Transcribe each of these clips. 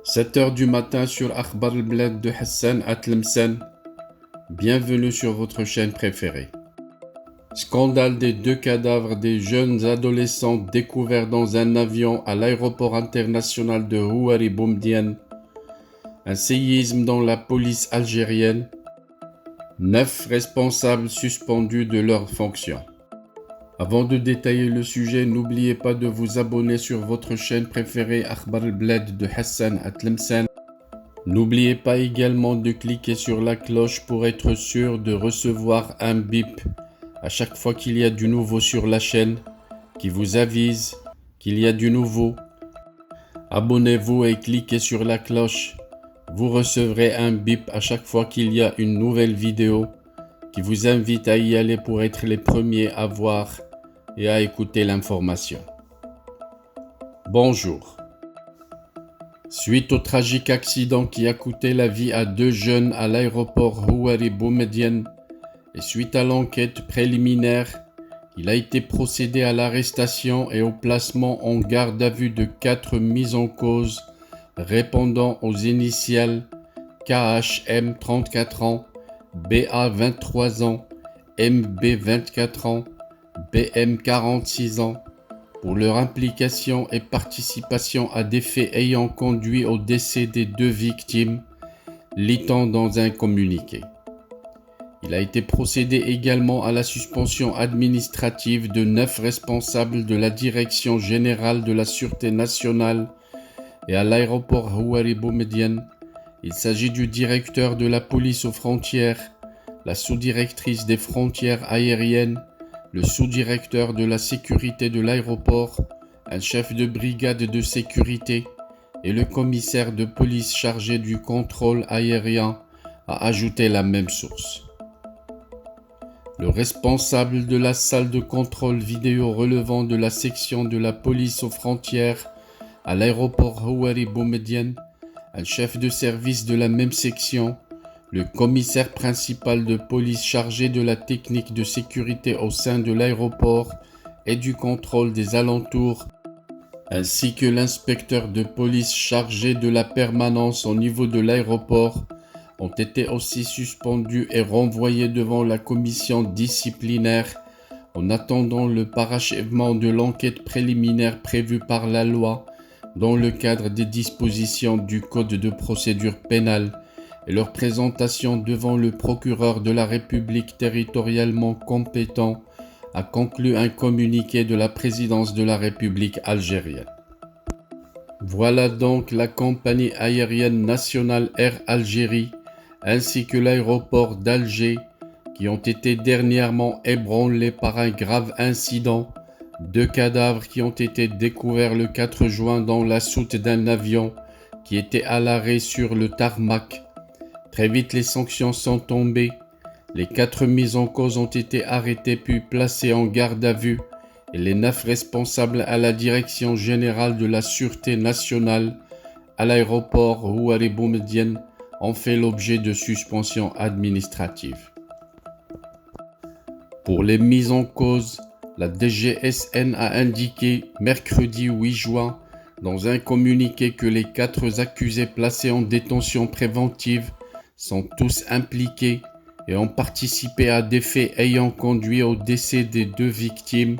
7 heures du matin sur Akhbar al-Bled de Hassan Atlemsen. Bienvenue sur votre chaîne préférée. Scandale des 2 cadavres des jeunes adolescents découverts dans un avion à l'aéroport international de Houari Boumediene. Un séisme dans la police algérienne. 9 responsables suspendus de leurs fonctions. Avant de détailler le sujet, n'oubliez pas de vous abonner sur votre chaîne préférée Akhbar al-Bled de Hassan Atlemsen. N'oubliez pas également de cliquer sur la cloche pour être sûr de recevoir un bip à chaque fois qu'il y a du nouveau sur la chaîne, qui vous avise qu'il y a du nouveau. Abonnez-vous et cliquez sur la cloche. Vous recevrez un bip à chaque fois qu'il y a une nouvelle vidéo qui vous invite à y aller pour être les premiers à voir et à écouter l'information. Bonjour. Suite au tragique accident qui a coûté la vie à 2 jeunes à l'aéroport Houari Boumediene et suite à l'enquête préliminaire, il a été procédé à l'arrestation et au placement en garde à vue de 4 mises en cause répondant aux initiales KHM 34 ans, BA 23 ans, MB 24 ans, BM 46 ans, pour leur implication et participation à des faits ayant conduit au décès des 2 victimes, lit-on dans un communiqué. Il a été procédé également à la suspension administrative de 9 responsables de la Direction générale de la Sûreté nationale et à l'aéroport Houari Boumediene. Il s'agit du directeur de la police aux frontières, la sous-directrice des frontières aériennes, le sous-directeur de la sécurité de l'aéroport, un chef de brigade de sécurité et le commissaire de police chargé du contrôle aérien, a ajouté la même source. Le responsable de la salle de contrôle vidéo relevant de la section de la police aux frontières à l'aéroport Houari Boumediene, un chef de service de la même section, le commissaire principal de police chargé de la technique de sécurité au sein de l'aéroport et du contrôle des alentours, ainsi que l'inspecteur de police chargé de la permanence au niveau de l'aéroport, ont été aussi suspendus et renvoyés devant la commission disciplinaire en attendant le parachèvement de l'enquête préliminaire prévue par la loi dans le cadre des dispositions du Code de procédure pénale et leur présentation devant le procureur de la République territorialement compétent, a conclu un communiqué de la présidence de la République algérienne. Voilà donc la compagnie aérienne nationale Air Algérie ainsi que l'aéroport d'Alger qui ont été dernièrement ébranlés par un grave incident. 2 cadavres qui ont été découverts le 4 juin dans la soute d'un avion qui était à l'arrêt sur le tarmac. Très vite, les sanctions sont tombées. Les 4 mises en cause ont été arrêtés puis placés en garde à vue et les 9 responsables à la Direction générale de la Sûreté nationale à l'aéroport Houari Boumediene ont fait l'objet de suspensions administratives. Pour les mises en cause, la DGSN a indiqué mercredi 8 juin dans un communiqué que les 4 accusés placés en détention préventive sont tous impliqués et ont participé à des faits ayant conduit au décès des 2 victimes.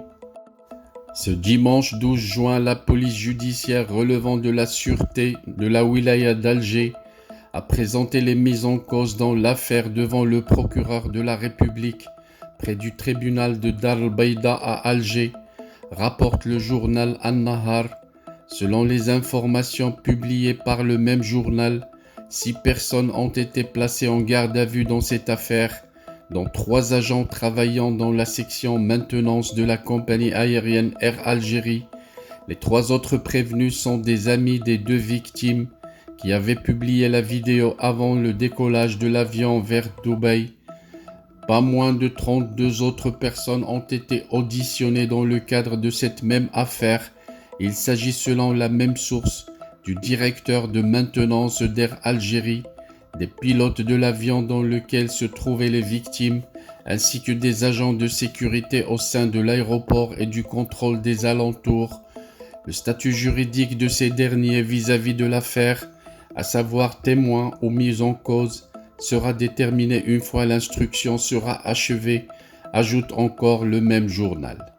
Ce dimanche 12 juin, la police judiciaire relevant de la sûreté de la wilaya d'Alger a présenté les mises en cause dans l'affaire devant le procureur de la République près du tribunal de Dar el-Baïda à Alger, rapporte le journal An-Nahar. Selon les informations publiées par le même journal, 6 personnes ont été placées en garde à vue dans cette affaire, dont 3 agents travaillant dans la section maintenance de la compagnie aérienne Air Algérie. Les 3 autres prévenus sont des amis des 2 victimes qui avaient publié la vidéo avant le décollage de l'avion vers Dubaï. Pas moins de 32 autres personnes ont été auditionnées dans le cadre de cette même affaire. Il s'agit, selon la même source, du directeur de maintenance d'Air Algérie, des pilotes de l'avion dans lequel se trouvaient les victimes, ainsi que des agents de sécurité au sein de l'aéroport et du contrôle des alentours. Le statut juridique de ces derniers vis-à-vis de l'affaire à savoir témoin ou mise en cause, sera déterminé une fois l'instruction sera achevée, ajoute encore le même journal.